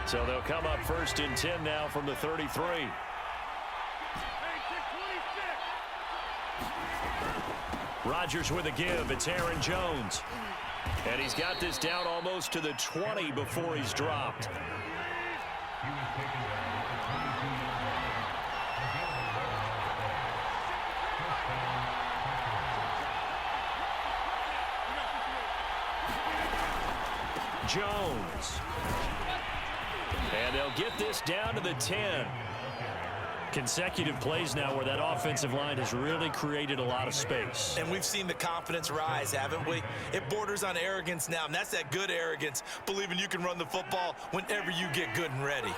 So they'll come up 1st and 10 now from the 33. Rodgers with a give. It's Aaron Jones. And he's got this down almost to the 20 before he's dropped. Jones. And they'll get this down to the 10. Consecutive plays now where that offensive line has really created a lot of space. And we've seen the confidence rise, haven't we? It borders on arrogance now, and that's that good arrogance, believing you can run the football whenever you get good and ready.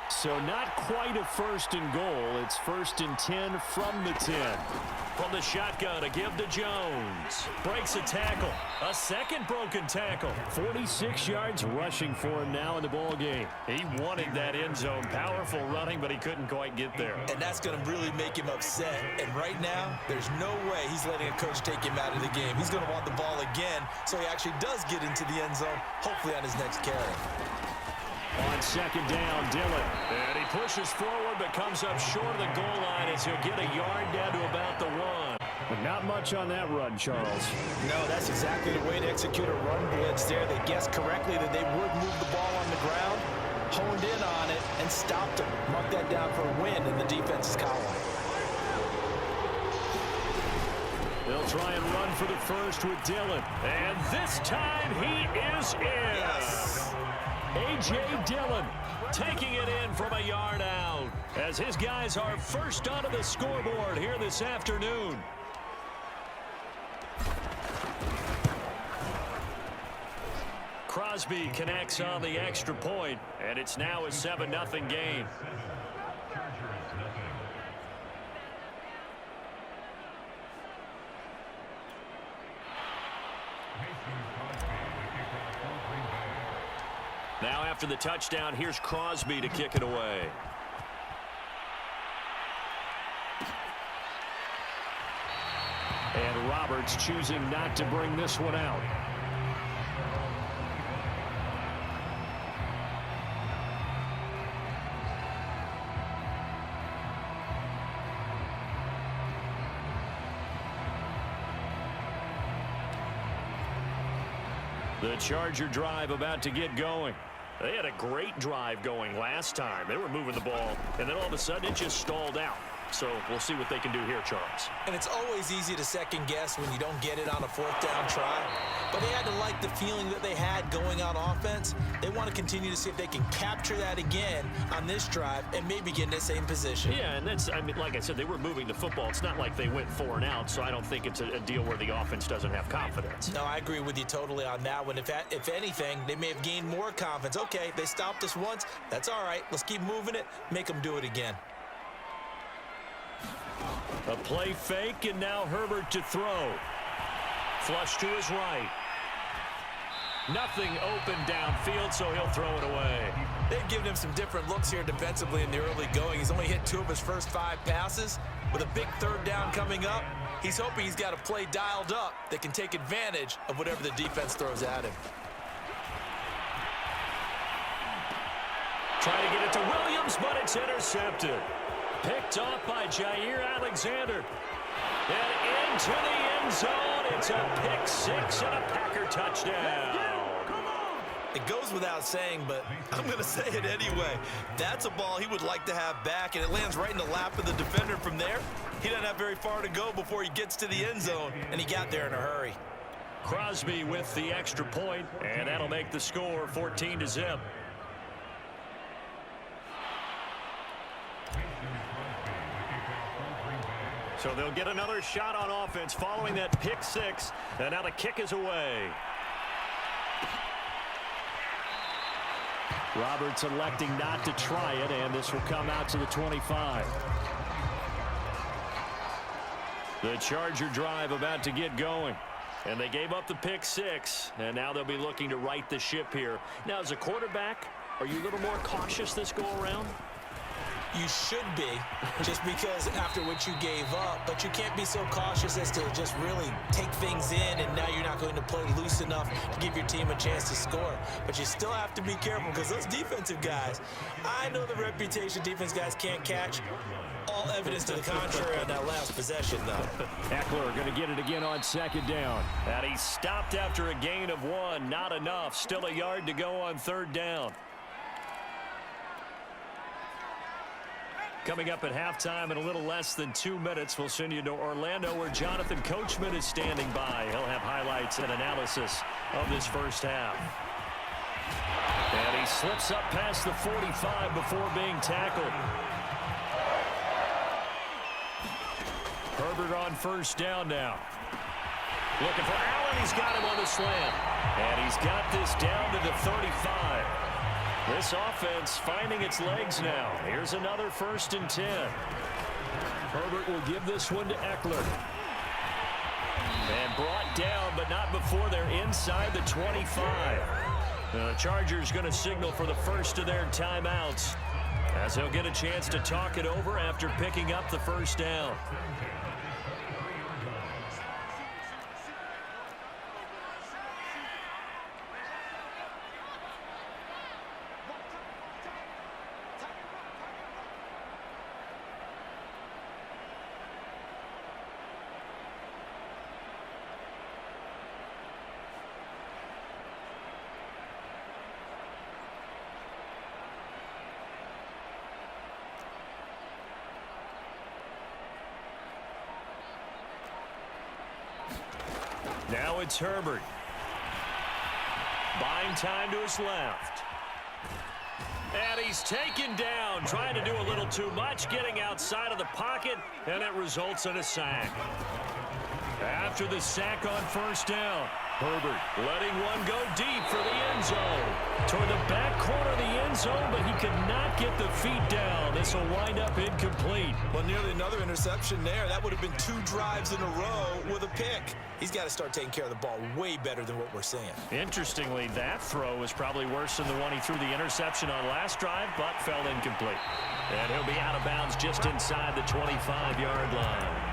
So not quite a 1st and goal. It's 1st and 10 from the 10. From the shotgun, a give to Jones. Breaks a tackle. A second broken tackle. 46 yards rushing for him now in the ball game. He wanted that end zone. Powerful running, but he couldn't quite get there. And that's going to really make him upset. And right now, there's no way he's letting a coach take him out of the game. He's going to want the ball again, so he actually does get into the end zone, hopefully on his next carry. On 2nd down, Dillon. And he pushes forward but comes up short of the goal line as he'll get a yard down to about the 1. But not much on that run, Charles. No, that's exactly the way to execute a run blitz there. They guessed correctly that they would move the ball on the ground, honed in on it, and stopped him. Mark that down for a win in the defense's column. They'll try and run for the 1st with Dillon. And this time he is in. Yes. A.J. Dillon taking it in from a yard out as his guys are first onto the scoreboard here this afternoon. Crosby connects on the extra point, and it's now a 7-0 game. Now after the touchdown, here's Crosby to kick it away. And Roberts choosing not to bring this one out. The Charger drive about to get going. They had a great drive going last time. They were moving the ball, and then all of a sudden it just stalled out. So we'll see what they can do here, Charles. And it's always easy to second guess when you don't get it on a 4th down try. But they had to like the feeling that they had going on offense. They want to continue to see if they can capture that again on this drive and maybe get in the same position. Yeah, and that's, I mean, like I said, they were moving the football. It's not like they went 4 and out, so I don't think it's a deal where the offense doesn't have confidence. No, I agree with you totally on that one. If anything, they may have gained more confidence. Okay, they stopped us once. That's all right. Let's keep moving it. Make them do it again. A play fake, and now Herbert to throw. Flush to his right. Nothing open downfield, so he'll throw it away. They've given him some different looks here defensively in the early going. He's only hit 2 of his first 5 passes. With a big 3rd down coming up, he's hoping he's got a play dialed up that can take advantage of whatever the defense throws at him. Try to get it to Williams, but it's intercepted. Picked off by Jair Alexander. And into the end zone. It's a pick 6 and a Packer touchdown. It goes without saying, but I'm going to say it anyway. That's a ball he would like to have back, and it lands right in the lap of the defender from there. He doesn't have very far to go before he gets to the end zone, and he got there in a hurry. Crosby with the extra point, and that'll make the score 14-0. So they'll get another shot on offense following that pick 6, and now the kick is away. Roberts electing not to try it, and this will come out to the 25. The Charger drive about to get going. And they gave up the pick 6, and now they'll be looking to right the ship here. Now, as a quarterback, are you a little more cautious this go-around? You should be, just because after what you gave up, but you can't be so cautious as to just really take things in, and now you're not going to play loose enough to give your team a chance to score. But you still have to be careful, because those defensive guys, I know the reputation defense guys can't catch. All evidence to the contrary on that last possession, though. Eckler going to get it again on second down. And he stopped after a gain of 1. Not enough. Still a yard to go on third down. Coming up at halftime in a little less than 2 minutes, we'll send you to Orlando, where Jonathan Coachman is standing by. He'll have highlights and analysis of this first half. And he slips up past the 45 before being tackled. Herbert on first down now. Looking for Allen. He's got him on the slant. And he's got this down to the 35. This offense finding its legs now. Here's another 1st and 10. Herbert will give this one to Eckler. And brought down, but not before they're inside the 25. The Chargers going to signal for the first of their timeouts, as they'll get a chance to talk it over after picking up the first down. Now it's Herbert. Buying time to his left. And he's taken down, trying to do a little too much, getting outside of the pocket, and it results in a sack. After the sack on first down, Herbert letting one go deep for the end zone. Toward the back corner of the end zone, but he could not get the feet down. This will wind up incomplete. Well, nearly another interception there. That would have been 2 drives in a row with a pick. He's got to start taking care of the ball way better than what we're seeing. Interestingly, that throw was probably worse than the one he threw the interception on last drive, but fell incomplete. And he'll be out of bounds just inside the 25-yard line.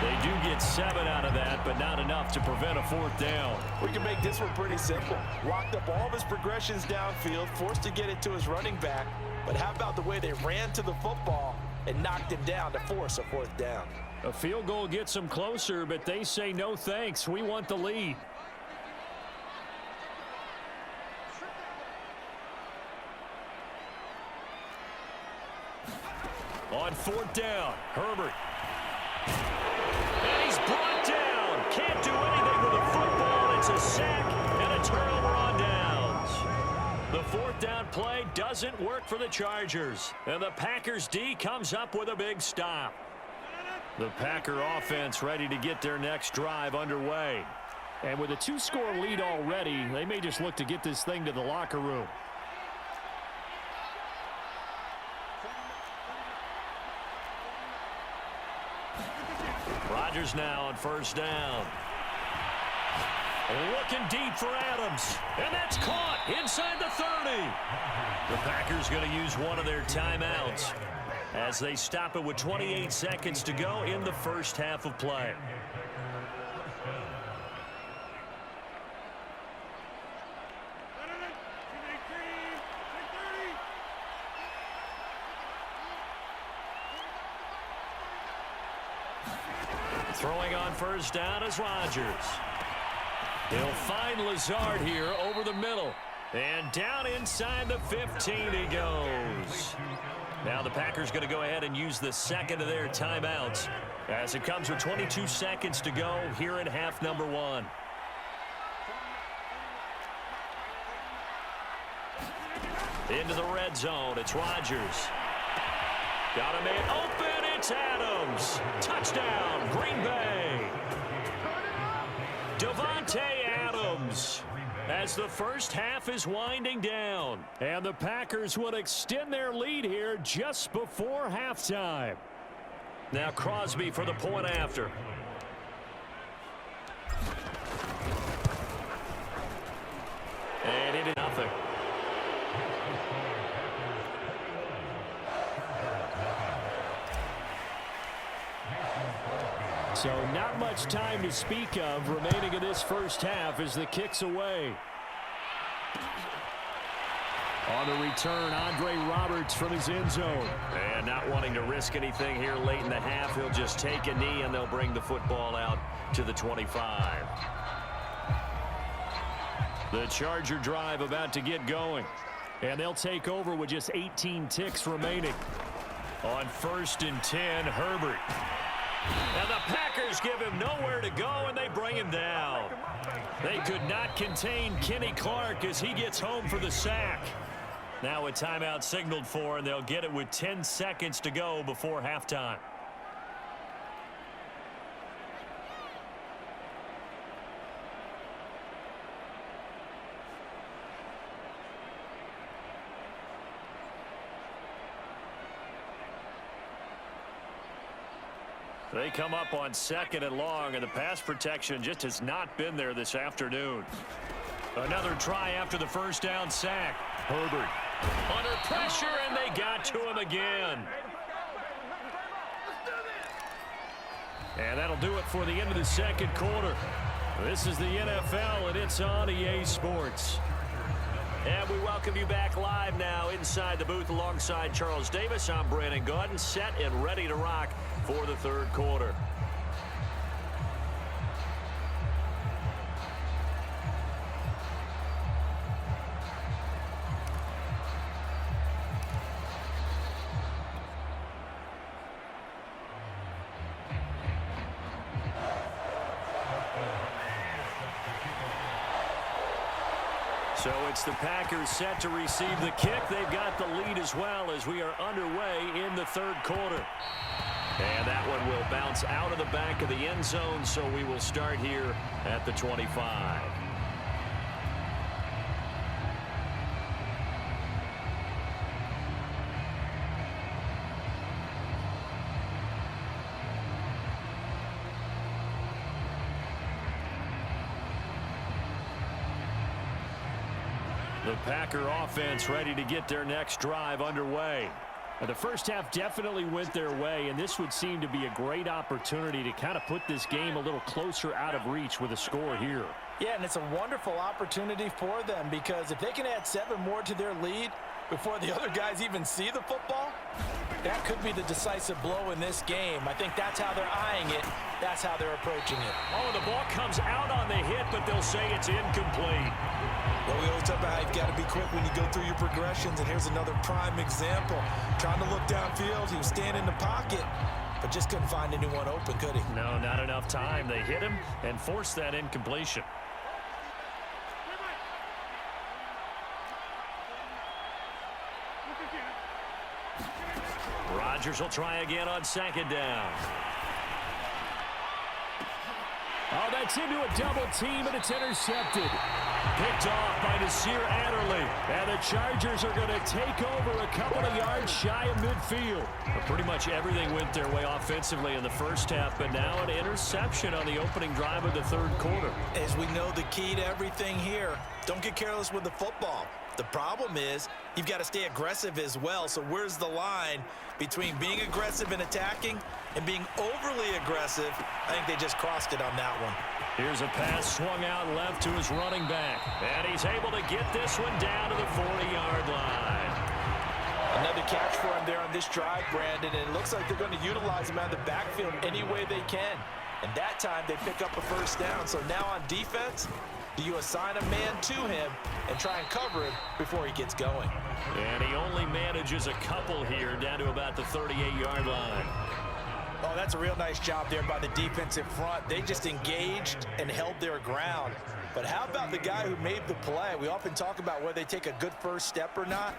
They do get 7 out of that, but not enough to prevent a 4th down. We can make this one pretty simple. Locked up all of his progressions downfield, forced to get it to his running back. But how about the way they ran to the football and knocked him down to force a 4th down? A field goal gets them closer, but they say no thanks. We want the lead. On 4th down, Herbert. And he's brought down. Can't do anything with the football. It's a sack and a turnover on downs. The 4th down play doesn't work for the Chargers. And the Packers D comes up with a big stop. The Packer offense ready to get their next drive underway. And with a 2-score lead already, they may just look to get this thing to the locker room. Rodgers now on first down. Looking deep for Adams. And that's caught inside the 30. The Packers going to use one of their timeouts as they stop it with 28 seconds to go in the first half of play. Throwing on first down is Rodgers. He'll find Lazard here over the middle. And down inside the 15 he goes. Now the Packers going to go ahead and use the second of their timeouts as it comes with 22 seconds to go here in half number 1. Into the red zone. It's Rodgers. Got a man open. It's Adams. Touchdown, Green Bay. Devontae Adams as the first half is winding down. And the Packers would extend their lead here just before halftime. Now Crosby for the point after. And it is nothing. So not much time to speak of remaining in this first half as the kick's away. On the return, Rodgers from his end zone. And not wanting to risk anything here late in the half, he'll just take a knee and they'll bring the football out to the 25. The Charger drive about to get going. And they'll take over with just 18 ticks remaining. On 1st and 10, Herbert. And the Packers give him nowhere to go, and they bring him down. They could not contain Kenny Clark as he gets home for the sack. Now a timeout signaled for, and they'll get it with 10 seconds to go before halftime. They come up on 2nd and long, and the pass protection just has not been there this afternoon. Another try after the first down sack. Herbert under pressure, and they got to him again. And that'll do it for the end of the second quarter. This is the NFL, and it's on EA Sports. And we welcome you back live now inside the booth alongside Charles Davis. I'm Brandon Gaudin, set and ready to rock for the third quarter. So it's the Packers set to receive the kick. They've got the lead as well as we are underway in the third quarter. And that one will bounce out of the back of the end zone, so we will start here at the 25. The Packer offense ready to get their next drive underway. The first half definitely went their way, and this would seem to be a great opportunity to kind of put this game a little closer out of reach with a score here. Yeah, and it's a wonderful opportunity for them because if they can add 7 more to their lead before the other guys even see the football, that could be the decisive blow in this game. I think that's how they're eyeing it. That's how they're approaching it. Oh, the ball comes out on the hit, but they'll say it's incomplete. Well, we always talk about how you've got to be quick when you go through your progressions, and here's another prime example. Trying to look downfield, he was standing in the pocket, but just couldn't find anyone open, could he? No, not enough time. They hit him and forced that incompletion. Rodgers will try again on 2nd down. Oh, that's into a double team, and it's intercepted. Picked off by Nasir Adderley. And the Chargers are going to take over a couple of yards shy of midfield. But pretty much everything went their way offensively in the first half, but now an interception on the opening drive of the third quarter. As we know, the key to everything here, don't get careless with the football. The problem is you've got to stay aggressive as well. So where's the line between being aggressive and attacking and being overly aggressive? I think they just crossed it on that one. Here's a pass swung out left to his running back. And he's able to get this one down to the 40-yard line. Another catch for him there on this drive, Brandon, and it looks like they're going to utilize him out of the backfield any way they can. And that time they pick up a first down. So now on defense, do you assign a man to him and try and cover him before he gets going? And he only manages a couple here down to about the 38-yard line. Oh, that's a real nice job there by the defensive front. They just engaged and held their ground. But how about the guy who made the play? We often talk about whether they take a good first step or not.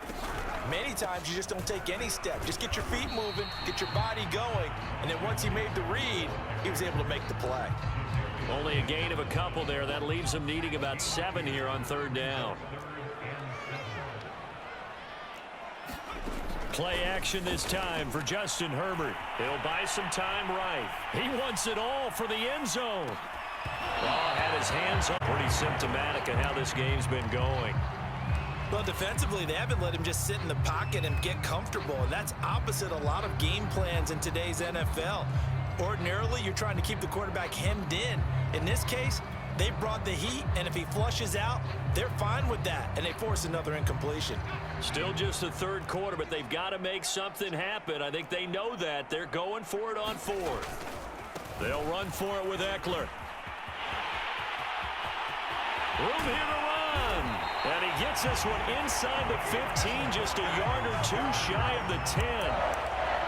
Many times you just don't take any step. Just get your feet moving, get your body going, and then once he made the read, he was able to make the play. Only a gain of a couple there. That leaves them needing about 7 here on 3rd down. Play action this time for Justin Herbert. He'll buy some time right. He wants it all for the end zone. Oh, had his hands up. Pretty symptomatic of how this game's been going. Well, defensively, they haven't let him just sit in the pocket and get comfortable, and that's opposite a lot of game plans in today's NFL. Ordinarily, you're trying to keep the quarterback hemmed in. In this case, they brought the heat, and if he flushes out, they're fine with that, and they force another incompletion. Still just the third quarter, but they've got to make something happen. I think they know that. They're going for it on fourth. They'll run for it with Eckler. Room here to run. And he gets this one inside the 15, just a yard or two shy of the 10.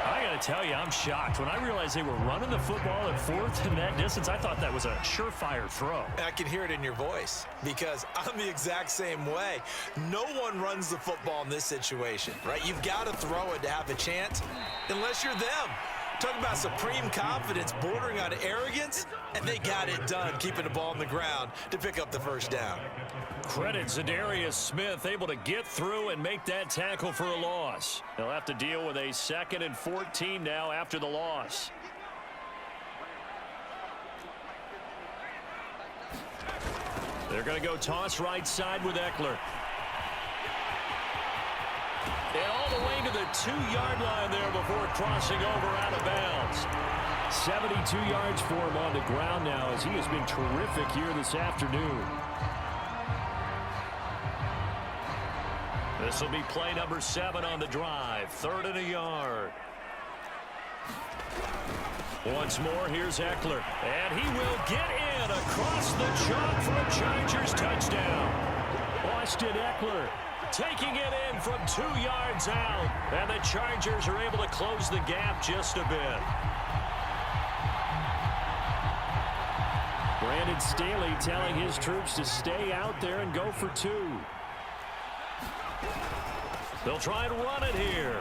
I got to tell you, I'm shocked. When I realized they were running the football at fourth in that distance, I thought that was a surefire throw. I can hear it in your voice because I'm the exact same way. No one runs the football in this situation, right? You've got to throw it to have a chance unless you're them. Talk about supreme confidence bordering on arrogance, and they got it done keeping the ball on the ground to pick up the first down. Credit Zadarius Smith, able to get through and make that tackle for a loss. They'll have to deal with a 2nd and 14 now after the loss. They're going to go toss right side with Eckler. And all the way to the 2-yard line there before crossing over out of bounds. 72 yards for him on the ground now as he has been terrific here this afternoon. This will be play number 7 on the drive. 3rd and a yard. Once more, here's Eckler. And he will get in across the chalk for a Chargers touchdown. Austin Eckler taking it in from 2 yards out. And the Chargers are able to close the gap just a bit. Brandon Staley telling his troops to stay out there and go for 2. They'll try and run it here.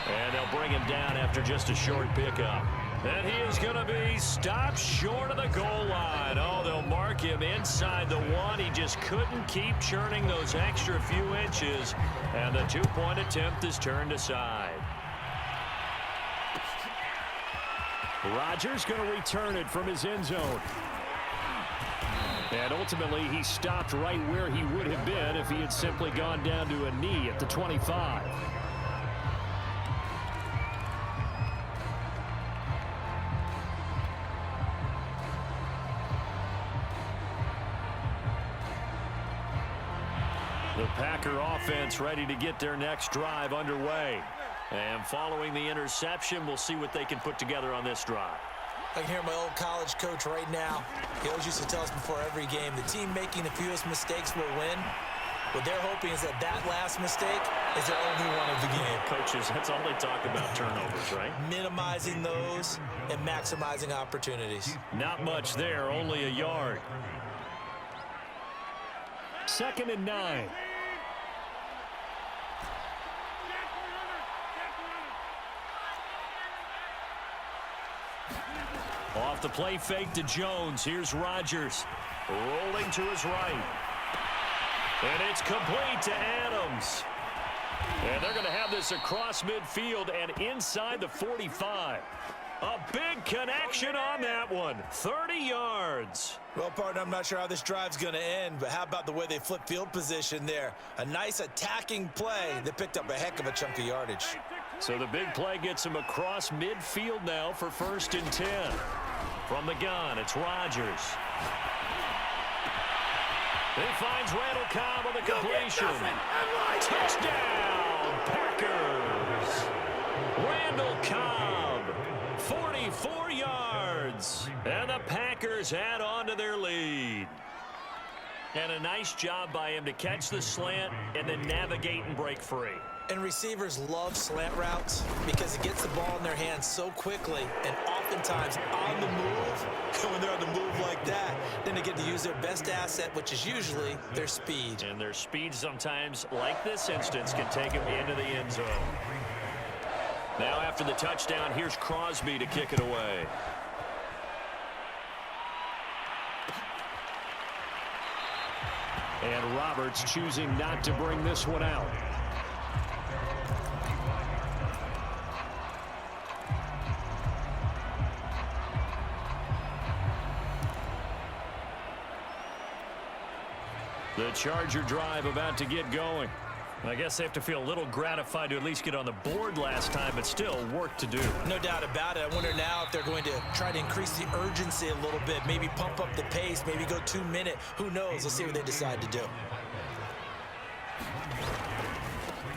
And they'll bring him down after just a short pickup. And he is going to be stopped short of the goal line. Oh, they'll mark him inside the 1. He just couldn't keep churning those extra few inches. And the 2-point attempt is turned aside. Rodgers going to return it from his end zone. And ultimately, he stopped right where he would have been if he had simply gone down to a knee at the 25. The Packer offense ready to get their next drive underway. And following the interception, we'll see what they can put together on this drive. I can hear my old college coach right now. He always used to tell us before every game, the team making the fewest mistakes will win. What they're hoping is that that last mistake is their only one of the game. Coaches, that's all they talk about, turnovers, right? Minimizing those and maximizing opportunities. Not much there, only a yard. 2nd and 9. Off the play fake to Jones. Here's Rodgers. Rolling to his right. And it's complete to Adams. And they're going to have this across midfield and inside the 45. A big connection on that one. 30 yards. Well, partner, I'm not sure how this drive's going to end, but how about the way they flip field position there? A nice attacking play that picked up a heck of a chunk of yardage. So the big play gets him across midfield now for 1st and 10. From the gun, it's Rodgers. He finds Randall Cobb on the completion. Touchdown, Packers. Randall Cobb, 44 yards. And the Packers add on to their lead. And a nice job by him to catch the slant and then navigate and break free. And receivers love slant routes because it gets the ball in their hands so quickly and oftentimes on the move. When they're on the move like that, then they get to use their best asset, which is usually their speed. And their speed sometimes, like this instance, can take them into the end zone. Now after the touchdown, here's Crosby to kick it away. And Roberts choosing not to bring this one out. The Charger drive about to get going. I guess they have to feel a little gratified to at least get on the board last time, but still work to do. No doubt about it. I wonder now if they're going to try to increase the urgency a little bit, maybe pump up the pace, maybe go 2-minute. Who knows? Let's see what they decide to do.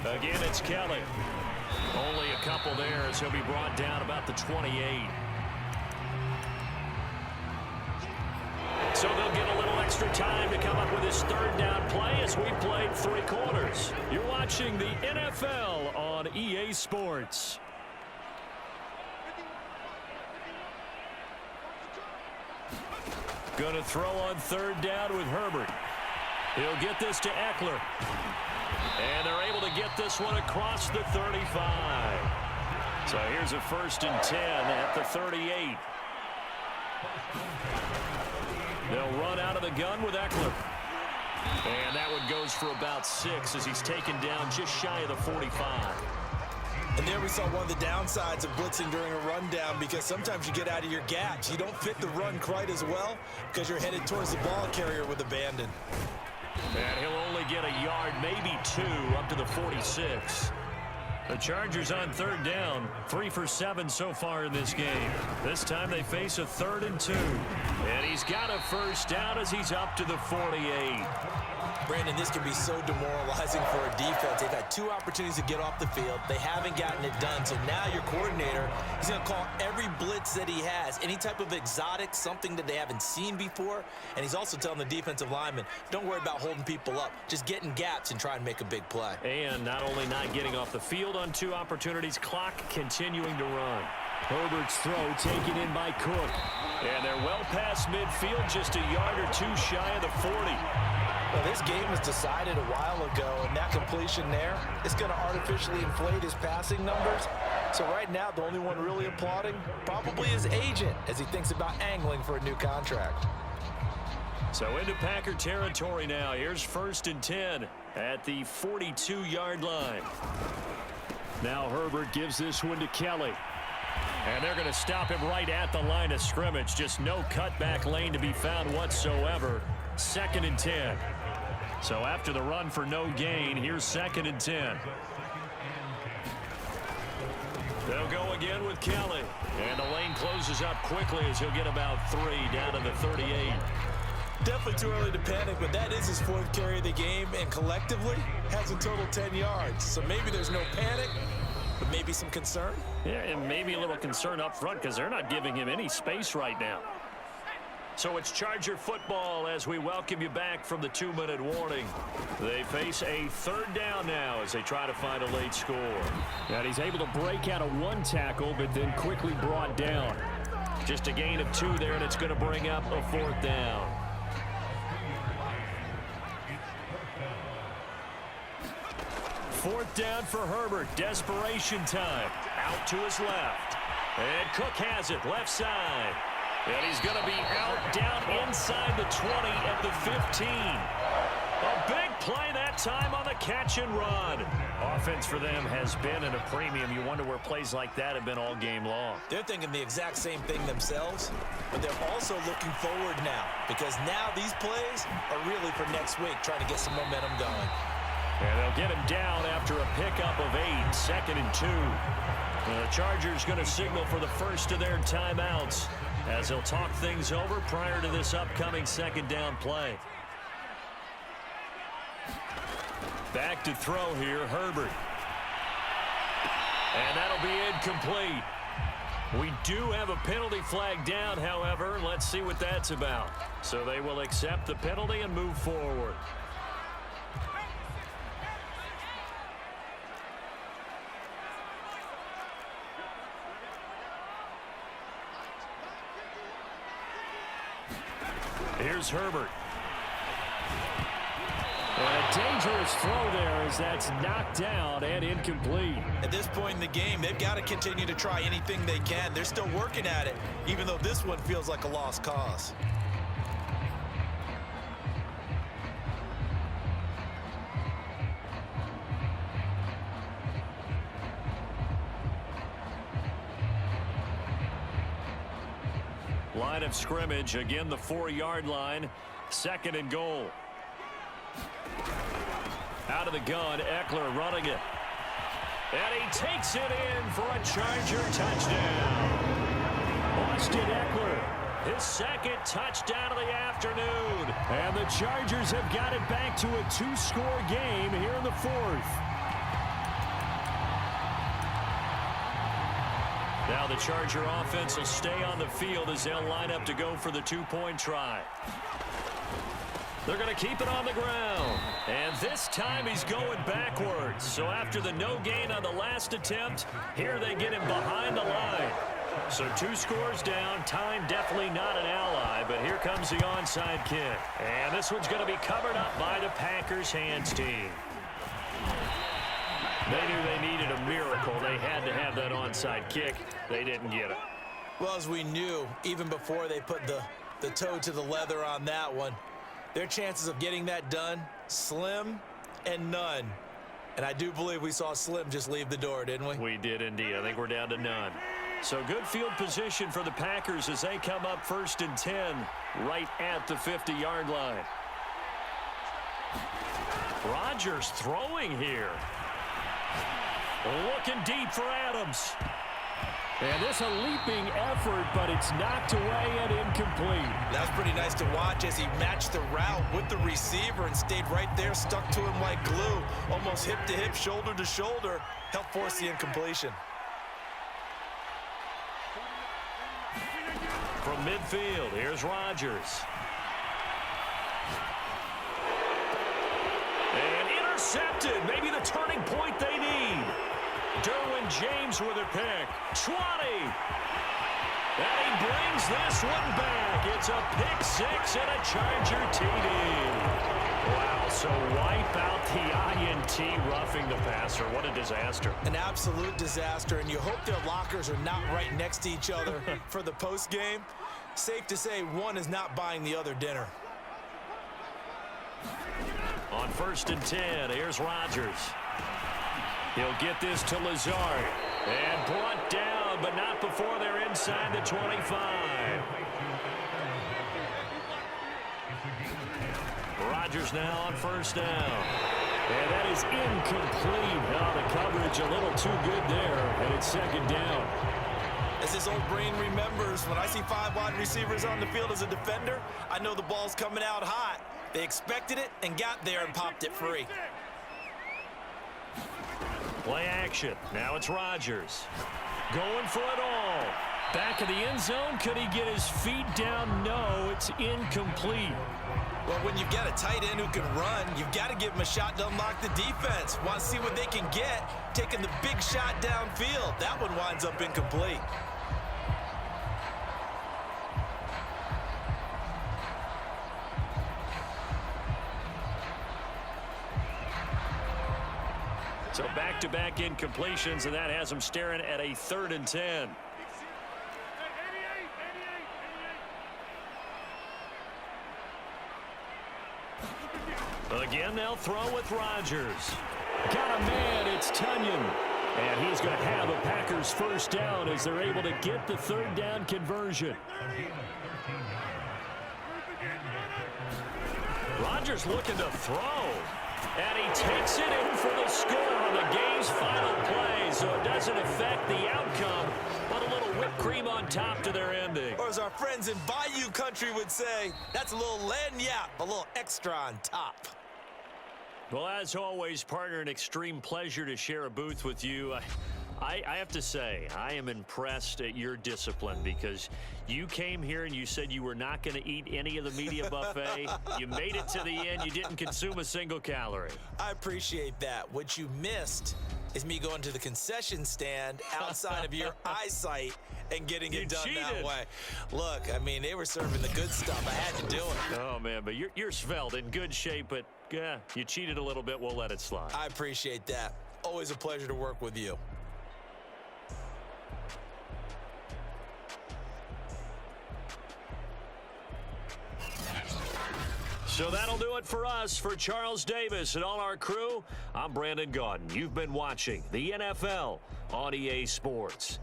Again, it's Kelly. Only a couple there as he'll be brought down about the 28. So they'll get a little extra time to come up with this third down play as we played 3 quarters. You're watching the NFL on EA Sports. Going to throw on third down with Herbert. He'll get this to Eckler. And they're able to get this one across the 35. So here's a 1st and 10 at the 38. They'll run out of the gun with Eckler. And that one goes for about 6 as he's taken down just shy of the 45. And there we saw one of the downsides of blitzing during a rundown, because sometimes you get out of your gaps. You don't fit the run quite as well because you're headed towards the ball carrier with abandon. And he'll only get a yard, maybe 2, up to the 46. The Chargers on third down, 3 for 7 so far in this game. This time they face a 3rd and 2. And he's got a first down as he's up to the 48. Brandon, this can be so demoralizing for a defense. They've had 2 opportunities to get off the field. They haven't gotten it done. So now your coordinator, he's going to call every blitz that he has, any type of exotic, something that they haven't seen before. And he's also telling the defensive lineman, don't worry about holding people up. Just get in gaps and try and make a big play. And not only not getting off the field on 2 opportunities, clock continuing to run. Herbert's throw taken in by Cook. And they're well past midfield, just a yard or 2 shy of the 40. Well, this game was decided a while ago, and that completion there is going to artificially inflate his passing numbers. So right now, the only one really applauding probably his agent as he thinks about angling for a new contract. So into Packer territory now. Here's 1st and 10 at the 42-yard line. Now Herbert gives this one to Kelly. And they're going to stop him right at the line of scrimmage. Just no cutback lane to be found whatsoever. 2nd and 10. So after the run for no gain, here's 2nd and 10. They'll go again with Kelly. And the lane closes up quickly as he'll get about 3 down to the 38. Definitely too early to panic, but that is his 4th carry of the game, and collectively has a total 10 yards. So maybe there's no panic, but maybe some concern. Yeah, and maybe a little concern up front because they're not giving him any space right now. So it's Charger football as we welcome you back from the 2-minute warning. They face a 3rd down now as they try to find a late score. And he's able to break out of 1 tackle, but then quickly brought down. Just a gain of 2 there, and it's going to bring up a 4th down. Fourth down for Herbert. Desperation time. Out to his left. And Cook has it. Left side. And he's going to be out down inside the 20 at the 15. A big play that time on the catch and run. Offense for them has been at a premium. You wonder where plays like that have been all game long. They're thinking the exact same thing themselves, but they're also looking forward now, because now these plays are really for next week, trying to get some momentum going. And they'll get him down after a pickup of 8, 2nd and 2. The Chargers going to signal for the first of their timeouts as they'll talk things over prior to this upcoming 2nd down play. Back to throw here, Herbert. And that'll be incomplete. We do have a penalty flag down, however. Let's see what that's about. So they will accept the penalty and move forward. Here's Herbert. And a dangerous throw there as that's knocked down and incomplete. At this point in the game, they've got to continue to try anything they can. They're still working at it, even though this one feels like a lost cause. Line of scrimmage, again the 4-yard line, 2nd and goal. Out of the gun, Eckler running it. And he takes it in for a Charger touchdown. Austin Eckler, his second touchdown of the afternoon. And the Chargers have got it back to a 2-score game here in the fourth. Now the Charger offense will stay on the field as they'll line up to go for the 2-point try. They're going to keep it on the ground. And this time he's going backwards. So after the no gain on the last attempt, here they get him behind the line. So 2 scores down. Time definitely not an ally, but here comes the onside kick. And this one's going to be covered up by the Packers hands team. They knew they needed a miracle. They had to have that onside kick. They didn't get it. Well, as we knew, even before they put the toe to the leather on that one, their chances of getting that done, slim and none. And I do believe we saw Slim just leave the door, didn't we? We did indeed. I think we're down to none. So good field position for the Packers as they come up 1st and 10 right at the 50-yard line. Rodgers throwing here. Looking deep for Adams. And this a leaping effort, but it's knocked away and incomplete. That's pretty nice to watch as he matched the route with the receiver and stayed right there, stuck to him like glue, almost hip to hip, shoulder to shoulder, helped force the incompletion. From midfield, here's Rodgers. And intercepted, maybe the turning point they need. Derwin James with a pick. 20. And he brings this one back. It's a pick 6 and a Charger TD. Wow, so wipe out the INT roughing the passer. What a disaster. An absolute disaster, and you hope their lockers are not right next to each other for the post game. Safe to say one is not buying the other dinner. On 1st and 10, here's Rodgers. He'll get this to Lazard. And brought down, but not before they're inside the 25. Rodgers now on 1st down. And that is incomplete. Now the coverage a little too good there, and it's 2nd down. As his old brain remembers, when I see 5 wide receivers on the field as a defender, I know the ball's coming out hot. They expected it and got there and popped it free. Play action. Now it's Rodgers. Going for it all. Back of the end zone. Could he get his feet down? No, it's incomplete. Well, when you've got a tight end who can run, you've got to give him a shot to unlock the defense. Want to see what they can get, taking the big shot downfield. That one winds up incomplete. So back-to-back incompletions, and that has them staring at a 3rd and 10. Again, they'll throw with Rodgers. Got a man, it's Tunyon. And he's going to have a Packers 1st down as they're able to get the 3rd down conversion. Rodgers looking to throw. And he takes it in for the score on the game's final play, so it doesn't affect the outcome, but a little whipped cream on top to their ending. Or as our friends in Bayou country would say, that's a little lagniappe, a little extra on top. Well, as always, partner, an extreme pleasure to share a booth with you. I have to say, I am impressed at your discipline because you came here and you said you were not going to eat any of the media buffet. You made it to the end. You didn't consume a single calorie. I appreciate that. What you missed is me going to the concession stand outside of your eyesight and getting it done that way. Look, I mean, they were serving the good stuff. I had to do it. Oh, man, but you're svelte, in good shape, but yeah, you cheated a little bit. We'll let it slide. I appreciate that. Always a pleasure to work with you. So that'll do it for us. For Charles Davis and all our crew, I'm Brandon Gaudin. You've been watching the NFL on EA Sports.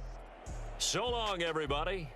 So long, everybody.